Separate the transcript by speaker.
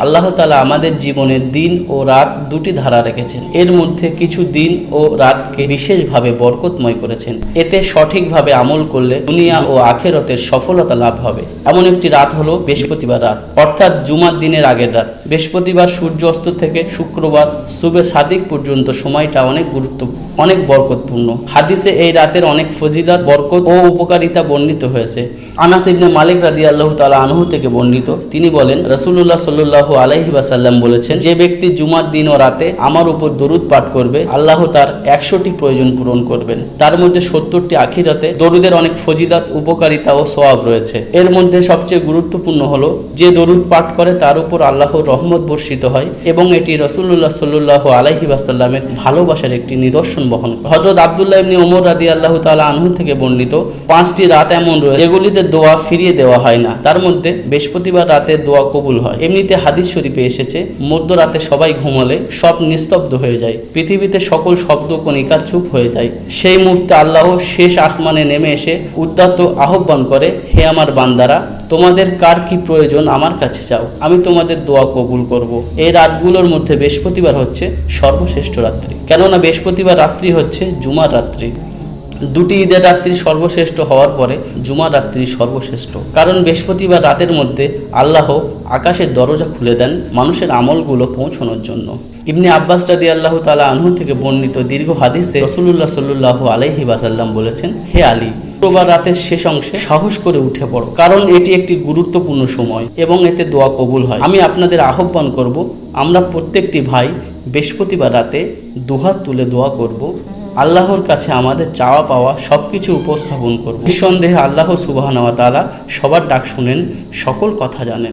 Speaker 1: আল্লাহ তাআলা আমাদের জীবনে দিন ও রাত দুটি ধারা রেখেছেন। এর মধ্যে কিছু দিন ও রাতকে বিশেষভাবে বরকতময় করেছেন। এতে সঠিকভাবে আমল করলে দুনিয়া ও আখিরাতের সফলতা লাভ হবে। এমন একটি রাত হলো বৃহস্পতিবার রাত, অর্থাৎ জুমার দিনের আগের রাত। বৃহস্পতিবার সূর্য অস্ত থেকে শুক্রবার সুবে সাদিক পর্যন্ত সময়টা অনেক বরকতপূর্ণ। হাদিসে এই রাতের অনেক ফজিলত, বরকত ও উপকারিতা বর্ণিত হয়েছে। আনাস ইবনে মালিক রাদিয়াল্লাহু তাআলা আনহু থেকে বর্ণিত, তিনি বলেন, রাসূলুল্লাহ সাল্লাল্লাহু আলাইহি ওয়াসাল্লাম বলেছেন, যে ব্যক্তি জুমার দিন ও রাতে আমার উপর দরুদ পাঠ করবে, আল্লাহ তার 100টি প্রয়োজন পূরণ করবেন। তার মধ্যে 70টি আখিরাতে। দরুদের অনেক ফজিলত, উপকারিতা ও সওয়াব রয়েছে। এর মধ্যে সবচেয়ে গুরুত্বপূর্ণ হলো যে দরুদ পাঠ করে তার উপর আল্লাহর রহমত বর্ষিত হয় এবং এটি রাসূলুল্লাহ সাল্লাল্লাহু আলাইহি ওয়াসাল্লামের ভালোবাসার একটি নিদর্শন বহন করে। হযরত আব্দুল্লাহ ইবনে ওমর রাদিয়াল্লাহু তাআলা আনহু থেকে বর্ণিত, 5টি রাত এমন রয়েছে যেগুলিতে দোয়া ফিরিয়ে দেওয়া হয় না। তার মধ্যে বৃহস্পতিবার রাতে দোয়া কবুল হয়। এমনিতে হাদিস শরীফে এসেছে, মধ্যরাতে সবাই ঘুমালে সব নিস্তব্ধ হয়ে যায়, পৃথিবীতে সকল শব্দ কণিকা চুপ হয়ে যায়। সেই মুহূর্তে আল্লাহ শেষ আসমানে নেমে এসে উদ্যত আহ্বান করে, হে আমার বান্দারা, তোমাদের কার কি প্রয়োজন আমার কাছে চাও, আমি তোমাদের দোয়া কবুল করব। এই রাতগুলোর মধ্যে বৃহস্পতিবার হচ্ছে সর্বশ্রেষ্ঠ রাত্রি, কেননা বৃহস্পতিবার রাত্রি হচ্ছে জুমার রাত্রি। দুটি ঈদের রাত্রি সর্বশ্রেষ্ঠ হওয়ার পরে জুমার রাত্রি সর্বশ্রেষ্ঠ, কারণ বৃহস্পতিবার রাতের মধ্যে আল্লাহ আকাশের দরজা খুলে দেন মানুষের আমলগুলো পৌঁছানোর জন্য। ইবনে আব্বাস রাদিয়াল্লাহু তাআলা আনহু থেকে বর্ণিত দীর্ঘ হাদিসে রাসূলুল্লাহ সাল্লাল্লাহু আলাইহি ওয়াসাল্লাম বলেছেন, হে আলী, শুক্রবার রাতের শেষ অংশে সাহস করে উঠে পড়ো, কারণ এটি একটি গুরুত্বপূর্ণ সময় এবং এতে দোয়া কবুল হয়। আমি আপনাদের আহ্বান করব, আমরা প্রত্যেকটি ভাই বৃহস্পতিবার রাতে দুহাত তুলে দোয়া করব, আল্লাহর কাছে আমাদের চাওয়া পাওয়া সবকিছু উপস্থাপন করব। নিঃসন্দেহে আল্লাহ সুবহানাহু ওয়া তাআলা সবার ডাক শুনেন, সকল কথা জানেন।